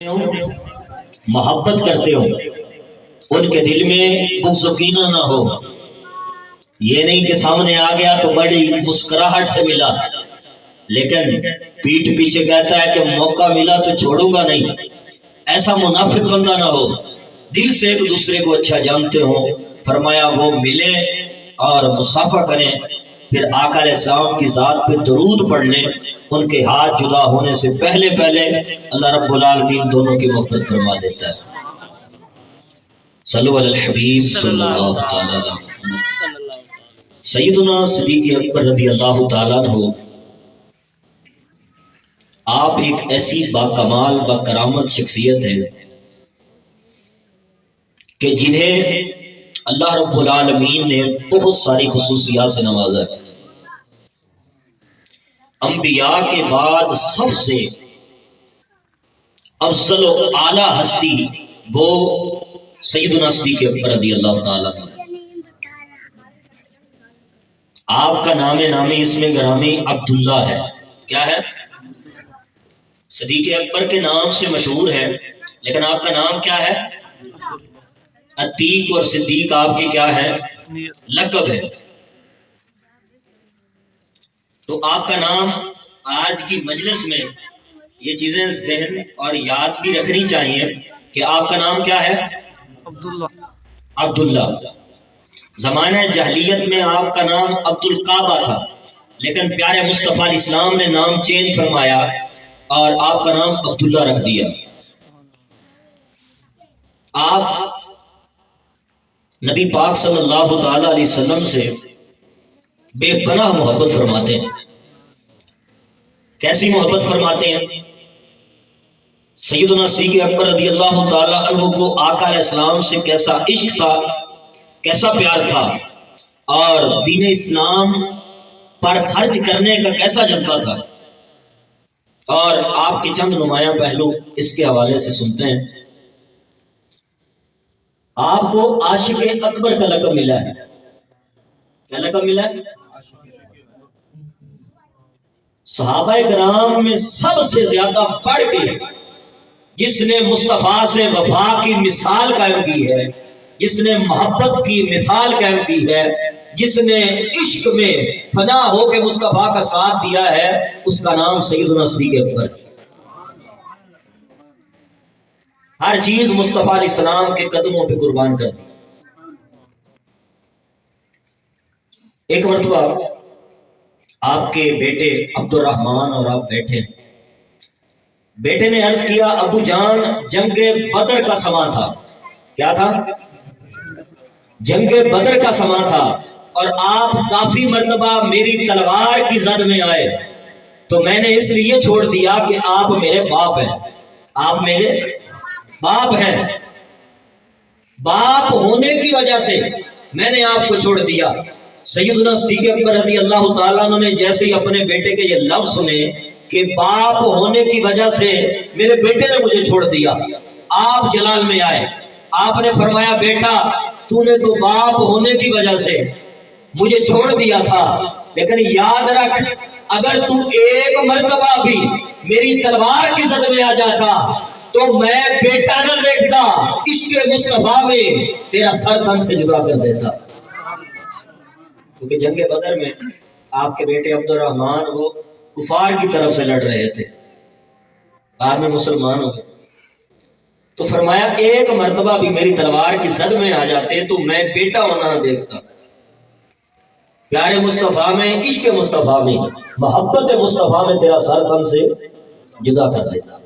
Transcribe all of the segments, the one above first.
محبت کرتے ہو، ان کے دل میں بغض و کینہ نہ ہو. یہ نہیں کہ سامنے آ گیا تو بڑی مسکراہٹ سے ملا، لیکن پیٹھ پیچھے کہتا ہے کہ موقع ملا تو چھوڑوں گا نہیں. ایسا منافق بندہ نہ ہو. دل سے ایک دوسرے کو اچھا جانتے ہو. فرمایا وہ ملے اور مصافحہ کریں، پھر آقا علیہ السلام کی ذات پہ درود پڑھ لیں. ان کے ہاتھ جدا ہونے سے پہلے اللہ رب العالمین دونوں کی مغفرت فرما دیتا ہے. صلو علی الحبیب صلی اللہ تعالی علیہ وسلم. سیدنا صدیق اکبر رضی اللہ تعالیٰ عنہ، آپ ایک ایسی باکمال باکرامت شخصیت ہے کہ جنہیں اللہ رب العالمین نے بہت ساری خصوصیات سے نوازا ہے. انبیاء کے بعد سب سے افضل و اعلیٰ ہستی وہ سیدنا صدیق اکبر رضی اللہ تعالیٰ عنہ. آپ کا نامی اسم گرامی عبداللہ ہے. کیا ہے؟ صدیق اکبر کے نام سے مشہور ہے، لیکن آپ کا نام کیا ہے؟ عتیق. اور صدیق آپ کی کیا ہے؟ لقب ہے. تو آپ کا نام آج کی مجلس میں یہ چیزیں ذہن اور یاد بھی رکھنی چاہیے کہ آپ کا نام کیا ہے؟ عبداللہ. زمانہ جاہلیت میں آپ کا نام عبد القعبہ تھا، لیکن پیارے مصطفیٰ علیہ السلام نے نام چینج فرمایا اور آپ کا نام عبداللہ رکھ دیا. آپ نبی پاک صلی اللہ تعالی علیہ وسلم سے بے پناہ محبت فرماتے ہیں. کیسی محبت فرماتے ہیں؟ سیدنا صدیق اکبر رضی اللہ تعالی عنہ کو آقا علیہ السلام سے کیسا عشق تھا، کیسا پیار تھا، اور دین اسلام پر خرچ کرنے کا کیسا جذبہ تھا. اور آپ کے چند نمایاں پہلو اس کے حوالے سے سنتے ہیں. آپ کو عاشق اکبر کا لقب ملا ہے. کیا لقب ملا ہے؟ صحابہ کرام میں سب سے زیادہ بڑھ کے جس نے مصطفیٰ سے وفا کی مثال قائم کی ہے، جس نے محبت کی مثال قائم کی ہے، جس نے عشق میں فنا ہو کے مصطفیٰ کا ساتھ دیا ہے، اس کا نام سیدنا صدیق اکبر ہے. ہر چیز مصطفیٰ علیہ السلام کے قدموں پہ قربان کر دی. ایک مرتبہ آپ کے بیٹے عبد الرحمن اور آپ بیٹھے، بیٹے نے عرض کیا ابو جان جنگ بدر کا سما تھا. کیا تھا؟ جنگ بدر کا سما تھا، اور آپ کافی مرتبہ میری تلوار کی زد میں آئے، تو میں نے اس لیے چھوڑ دیا کہ آپ میرے باپ ہیں. آپ میرے باپ ہیں. باپ ہونے کی وجہ سے میں نے آپ کو چھوڑ دیا. سیدنا صدیق اکبر رضی اللہ تعالیٰ عنہ نے جیسے ہی اپنے بیٹے کے یہ لفظ سنے کہ باپ ہونے کی وجہ سے میرے بیٹے نے مجھے چھوڑ دیا، آپ جلال میں آئے. آپ نے فرمایا بیٹا تو نے تو باپ ہونے کی وجہ سے مجھے چھوڑ دیا تھا، لیکن یاد رکھ اگر تو ایک مرتبہ بھی میری تلوار کی زد میں آ جاتا تو میں بیٹا نہ دیکھتا، عشق مصطفیٰ میں تیرا سر تن سے جدا کر دیتا. کیونکہ جنگ بدر میں آپ کے بیٹے عبد الرحمن وہ کفار کی طرف سے لڑ رہے تھے، بعد میں مسلمان ہو گئے. تو فرمایا ایک مرتبہ بھی میری تلوار کی زد میں آ جاتے تو میں بیٹا ہونا نہ دیکھتا. پیارے مصطفیٰ میں، عشق مصطفیٰ میں، محبت مصطفیٰ میں تیرا سر تن سے جدا کر دیتا.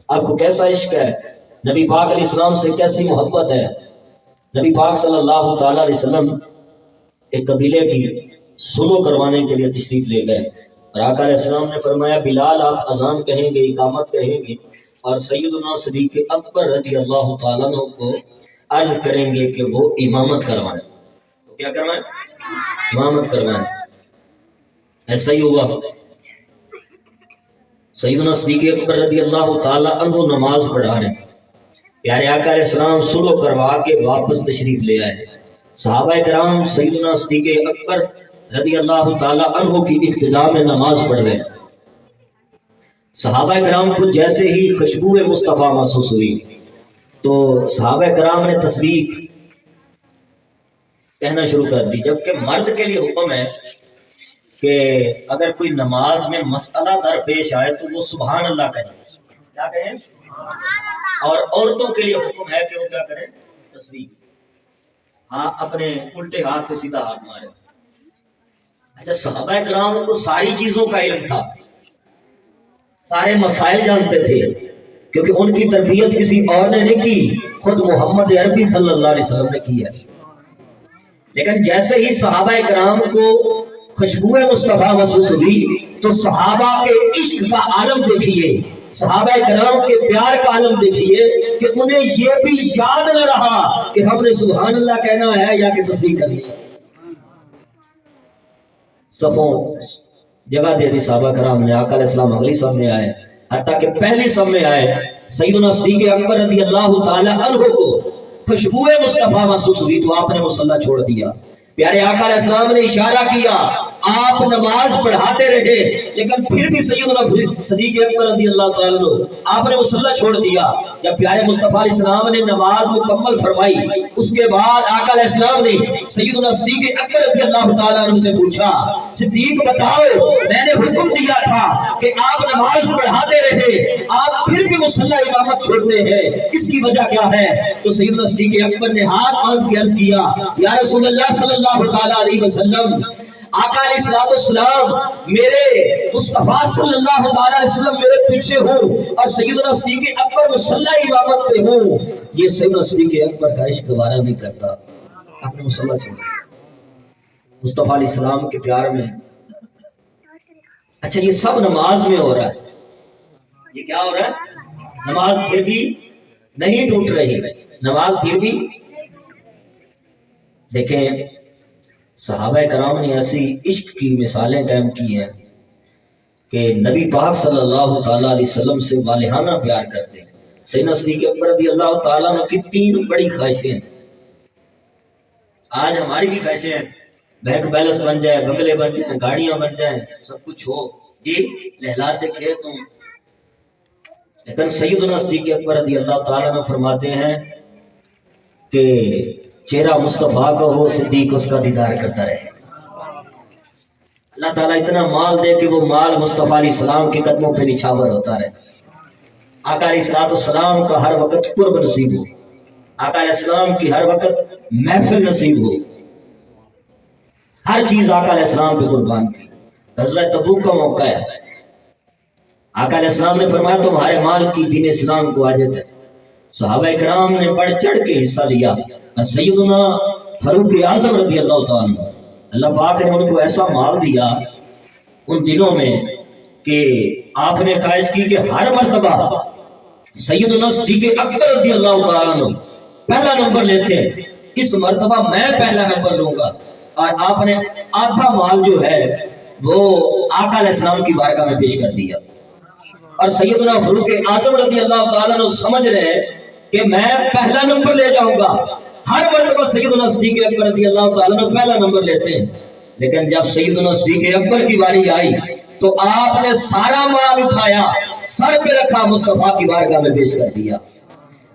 آپ کو کیسا عشق ہے، نبی پاک علیہ السلام سے کیسی محبت ہے. نبی پاک صلی اللہ تعالی علیہ وسلم ایک قبیلے کی سلو کروانے کے لیے تشریف لے گئے، اور آقا علیہ السلام نے فرمایا بلال آپ اذان کہیں گے، اقامت کہیں گے، اور سیدنا صدیق اکبر رضی اللہ تعالیٰ عنہ کو عرض کریں گے کہ وہ امامت کروائیں. تو کیا کروائیں؟ امامت کروائیں. ایسا ہی ہوا. سیدنا صدیق اکبر رضی اللہ تعالیٰ عنہ نماز پڑھا رہے، پیارے آقا علیہ السلام سلو کروا کے واپس تشریف لے آئے. صحابہ کرام سیدنا صدیق اکبر رضی اللہ تعالی عنہ کی اقتداء میں نماز پڑھ رہے ہیں. صحابہ کرام کو جیسے ہی خوشبو مصطفیٰ محسوس ہوئی تو صحابہ کرام نے تصویر کہنا شروع کر دی، جبکہ مرد کے لیے حکم ہے کہ اگر کوئی نماز میں مسئلہ درپیش آئے تو وہ سبحان اللہ کہیں، کیا کہیں؟ اور عورتوں کے لیے حکم ہے کہ وہ کیا کریں؟ تصویر، ہاں اپنے الٹے ہاتھ پہ سیدھا ہاتھ مارے۔ اچھا، صحابہ کرام کو ساری چیزوں کا علم تھا، سارے مسائل جانتے تھے، کیونکہ ان کی تربیت کسی اور نے نہیں کی، خود محمد عربی صلی اللہ علیہ وسلم نے کی ہے۔ لیکن جیسے ہی صحابہ کرام کو خوشبو مصطفیٰ محسوس ہوئی تو صحابہ کے عشق کا عالم دیکھیے، صحابہ کرام کے پیار کا عالم دیکھیے کہ انہیں یہ بھی یاد نہ رہا کہ ہم نے سبحان اللہ کہنا ہے یا کہ تصویر کرنی ہے۔ صفوں جگہ دے دی صحابہ کرام نے، آقا علیہ السلام اگلی صف میں آئے، حتیٰ کہ پہلی صف میں آئے سیدنا صدیق اکبر رضی اللہ تعالی عنہ کو خوشبو مصطفیٰ محسوس ہوئی تو آپ نے مصلی چھوڑ دیا۔ پیارے آقا علیہ السلام نے اشارہ کیا، آپ نماز پڑھاتے رہے، لیکن پھر بھی سیدنا صدیق اکبر رضی اللہ تعالیٰ عنہ آپ نے مصلی چھوڑ دیا۔ جب پیارے مصطفیٰ علیہ السلام نے نماز مکمل فرمائی، اس کے بعد آقا علیہ السلام نے سیدنا صدیق اکبر رضی اللہ تعالیٰ عنہ سے پوچھا، صدیق بتاؤ، میں نے حکم دیا تھا کہ آپ نماز پڑھاتے رہے، آپ پھر بھی مصلی امامت چھوڑتے ہیں، اس کی وجہ کیا ہے؟ تو سیدنا صدیق اکبر نے ہاتھ باندھ کے عرض کیا، یا رسول اللہ صلی اللہ تعالیٰ علیہ وسلم، آقا علیہ السلام میرے مصطفیٰ صلی اللہ تعالیٰ علیہ وسلم میرے پیچھے ہوں اور سیدنا صدیق اکبر مصلی امامت پہ ہوں، یہ سیدنا صدیق اکبر کا عشق گوارا نہیں کرتا، آپ نے مصلی چھوڑا مصطفیٰ علیہ السلام کے پیار میں۔ اچھا، یہ سب نماز میں ہو رہا ہے، یہ کیا ہو رہا ہے؟ نماز پھر بھی نہیں ٹوٹ رہی، نماز پھر بھی۔ دیکھیں صحابہ کرام نے ایسی عشق کی مثالیں قائم کی ہیں کہ نبی پاک صلی اللہ تعالیٰ علیہ وسلم سے والہانہ پیار کرتے ہیں۔ سیدنا صدیق اکبر رضی اللہ تعالیٰ عنہ کی 3 بڑی خواہشیں ہیں، آج ہماری بھی خواہشیں ہیں، بینک بیلنس بن جائے، بنگلے بن جائیں، گاڑیاں بن جائیں، سب کچھ ہو، جی لہلاتے کھیتوں، لیکن سیدنا صدیق اکبر رضی اللہ تعالیٰ عنہ فرماتے ہیں کہ چہرہ مصطفیٰ کا ہو، صدیق اس کا دیدار کرتا رہے۔ اللہ تعالیٰ اتنا مال دے کہ وہ مال مصطفیٰ علیہ السلام کے قدموں پہ نچھاور ہوتا رہے، آقا علیہ السلام کا ہر وقت قرب نصیب ہو، آقا علیہ السلام کی ہر وقت محفل نصیب ہو، ہر چیز آقا علیہ السلام پہ قربان کی۔ غزوہ تبوک کا موقع ہے، آقا علیہ السلام نے فرمایا تمہارے مال کی دین اسلام کو حاجت ہے، صحابہ کرام نے بڑھ چڑھ کے حصہ لیا، اور سیدنا فاروق اعظم رضی اللہ تعالیٰ اللہ پاک نے ان کو ایسا مال دیا ان دنوں میں کہ آپ نے خواہش کی کہ ہر مرتبہ سیدنا صدیق اکبر رضی اللہ تعالیٰ عنہ پہلا نمبر لیتے ہیں، اس مرتبہ میں پہلا نمبر لوں گا، اور آپ نے آدھا مال جو ہے وہ آقا علیہ السلام کی بارگاہ میں پیش کر دیا، اور سیدنا فاروق اعظم رضی اللہ تعالیٰ عنہ سمجھ رہے کہ میں پہلا نمبر لے جاؤں گا، ہر مرتبہ سیدنا صدیق اکبر رضی اللہ تعالیٰ عنہ پہلا نمبر لیتے ہیں، لیکن جب سیدنا صدیق اکبر کی باری آئی تو آپ نے سارا مال اٹھایا، سر پہ رکھا، مصطفیٰ کی بارگاہ میں پیش کر دیا۔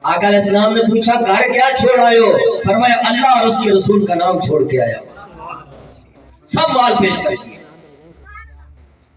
آقا علیہ السلام نے پوچھا گھر کیا چھوڑ آئے ہو؟ فرمایا اللہ اور اس کے رسول کا نام چھوڑ کے آیا، سب مال پیش کر دیا،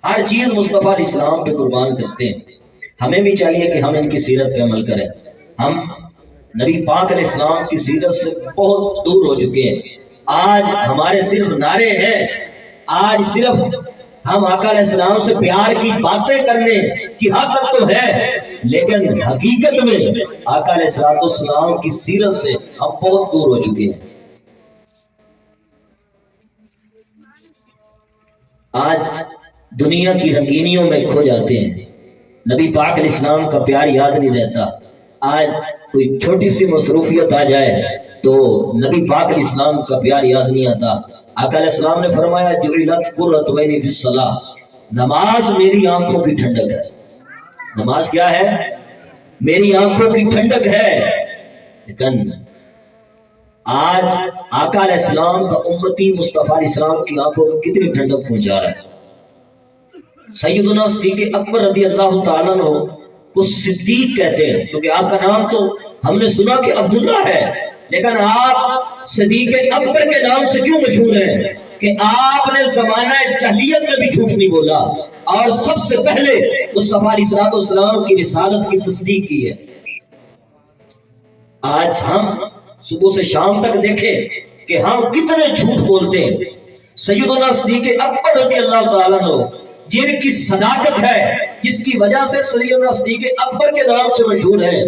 ہر چیز مصطفیٰ علیہ السلام پہ قربان کرتے ہیں۔ ہمیں بھی چاہیے کہ ہم ان کی سیرت پہ عمل کریں، ہم نبی پاک علیہ السلام کی سیرت سے بہت دور ہو چکے ہیں، آج ہمارے صرف نعرے ہیں، آج صرف ہم آقا علیہ السلام سے پیار کی باتیں کرنے کی حد تک تو ہے، لیکن حقیقت میں آقا علیہ السلام کی سیرت سے ہم بہت دور ہو چکے ہیں۔ آج دنیا کی رنگینیوں میں کھو جاتے ہیں، نبی پاک علیہ السلام کا پیار یاد نہیں رہتا، آج کوئی چھوٹی سی مصروفیت آ جائے تو نبی پاک علیہ السلام کا پیار یاد نہیں آتا۔ آقا علیہ السلام نے فرمایا جعلت قرۃ عینی فی الصلاۃ، نماز میری آنکھوں کی ٹھنڈک ہے، نماز کیا ہے؟ میری آنکھوں کی ٹھنڈک ہے۔ لیکن آج آقا علیہ السلام کا امتی مصطفیٰ علیہ السلام کی آنکھوں کو کتنی ٹھنڈک پہنچا رہا ہے؟ سیدنا صدیق اکبر رضی اللہ تعالیٰ عنہ کو صدیق کہتے ہیں کیونکہ آپ کا نام تو ہم نے سنا کہ عبداللہ ہے، لیکن آپ صدیق اکبر کے نام سے کیوں مشہور ہیں کہ آپ نے زمانہ جاہلیت میں بھی جھوٹ نہیں بولا اور سب سے پہلے مصطفیٰ علیہ السلام کی رسالت کی تصدیق کی ہے۔ آج ہم صبح سے شام تک دیکھیں کہ ہم کتنے جھوٹ بولتے ہیں۔ سیدنا صدیق اکبر رضی اللہ تعالیٰ عنہ جن کی صداقت ہے، جس کی وجہ سے سیدنا صدیق اکبر کے نام سے مشہور ہے،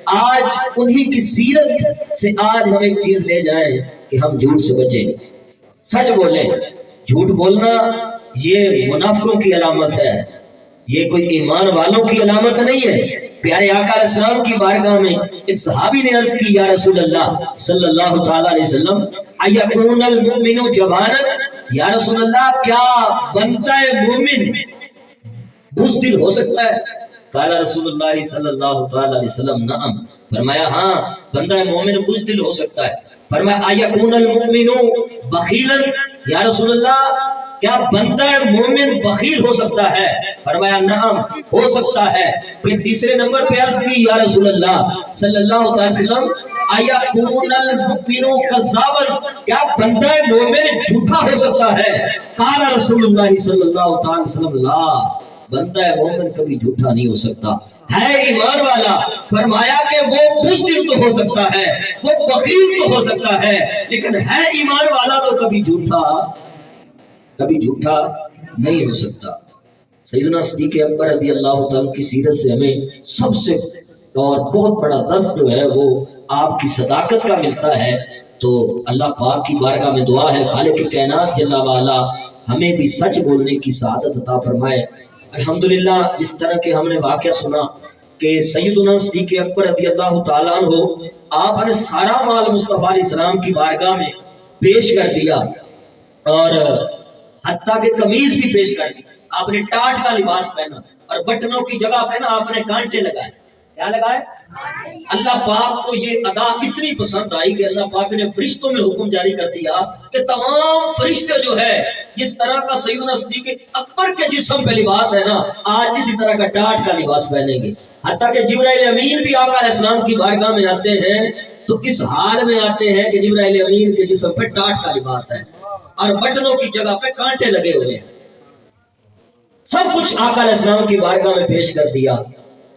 آج انہی کی سیرت سے آج ہم ایک چیز لے جائیں کہ ہم جھوٹ سے بچیں، سچ بولیں۔ جھوٹ بولنا یہ منافقوں کی علامت ہے، یہ کوئی ایمان والوں کی علامت نہیں ہے۔ پیارے آقا علیہ السلام کی بارگاہ میں ایک صحابی نے عرض کی، یا رسول اللہ صلی اللہ تعالی علیہ وسلم، ایکون المؤمن جبانا، یا رسول اللہ کیا بندہ مومن بزدل ہو سکتا ہے؟ قال رسول اللہ صلی اللہ تعالی علیہ وسلم نعم، فرمایا ہاں بندہ مومن بزدل ہو سکتا ہے۔ فرمایا ایکون المؤمن بخیلا، یا رسول اللہ کیا بندہ مومن بخیل ہو سکتا ہے؟ فرمایا نعم ہو سکتا ہے۔ پھر تیسرے نمبر پہ عرض کی، یا رسول اللہ صلی اللہ علیہ وسلم ایکون المؤمن کذابا، کیا بندہ مومن جھوٹا ہو سکتا ہے؟ قال رسول اللہ صلی اللہ علیہ وسلم لا، بندہ مومن کبھی جھوٹا نہیں ہو سکتا، ہے ایمان والا۔ فرمایا کہ وہ بزدل تو ہو سکتا ہے، وہ بخیل تو ہو سکتا ہے، لیکن ہے ایمان والا تو کبھی جھوٹا نہیں ہو سکتا۔ سیدنا صدیق اکبر رضی اللہ تعالیٰ کی سیرت سے ہمیں سب سے اور بہت بڑا درس جو ہے وہ آپ کی صداقت کا ملتا ہے۔ تو اللہ پاک کی بارگاہ میں دعا ہے خالق کائنات جل وعلا ہمیں بھی سچ بولنے کی سعادت عطا فرمائے۔ الحمدللہ جس طرح کے ہم نے واقعہ سنا کہ سیدنا صدیق اکبر رضی اللہ تعالیٰ عنہ آپ نے سارا مال مصطفیٰ علیہ السلام کی بارگاہ میں پیش کر دیا اور حتیٰ کہ قمیض بھی پیش کر دی۔ آپ نے ٹاٹ کا لباس پہنا اور بٹنوں کی جگہ پہ نا آپ نے کانٹے لگائے۔ کیا لگائے؟ اللہ پاک کو یہ ادا اتنی پسند آئی کہ اللہ پاک نے فرشتوں میں حکم جاری کر دیا کہ تمام فرشتے جو ہے جس طرح کا سیدنا صدیق اکبر کے جسم پہ لباس ہے نا، آج اسی طرح کا ٹاٹ کا لباس پہنیں گے۔ حتیٰ کہ جبرائیل امین بھی آقا علیہ السلام کی بارگاہ میں آتے ہیں تو اس حال میں آتے ہیں کہ جبرائیل امین کے جسم پہ ٹاٹ کا لباس ہے اور بٹنوں کی جگہ پہ کانٹے لگے ہوئے ہیں۔ سب کچھ آقا علیہ السلام کی بارگاہ میں پیش کر دیا۔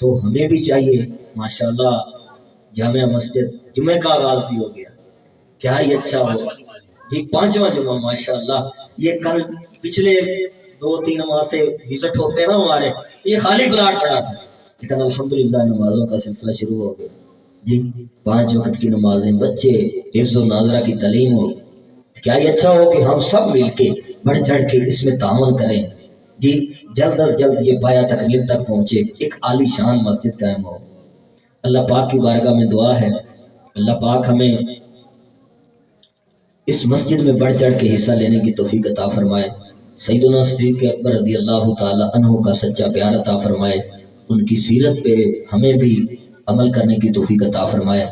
تو ہمیں بھی چاہیے ماشاءاللہ جامع مسجد جمعہ کا آغاز بھی ہو گیا، کیا ہی اچھا ہو جی، 5واں جمعہ ماشاءاللہ۔ یہ کل پچھلے 2-3 ماہ سے وزٹ ہوتے ہیں نا ہمارے، یہ خالی پلاٹ پڑا تھا، لیکن الحمدللہ نمازوں کا سلسلہ شروع ہو گیا جی۔ 5 وقت کی نمازیں، بچے حفظ و ناظرہ کی تعلیم ہو، کیا ہی اچھا ہو کہ ہم سب مل کے بڑھ چڑھ کے اس میں تعاون کریں جی، جلد از جلد یہ پایا تکمیل تک پہنچے، ایک عالی شان مسجد قائم ہو۔ اللہ پاک کی بارگاہ میں دعا ہے اللہ پاک ہمیں اس مسجد میں بڑھ چڑھ کے حصہ لینے کی توفیق عطا فرمائے۔ سیدنا صدیق اکبر رضی اللہ تعالی عنہ کا سچا پیار عطا فرمائے، ان کی سیرت پہ ہمیں بھی عمل کرنے کی توفیق عطا فرمائے۔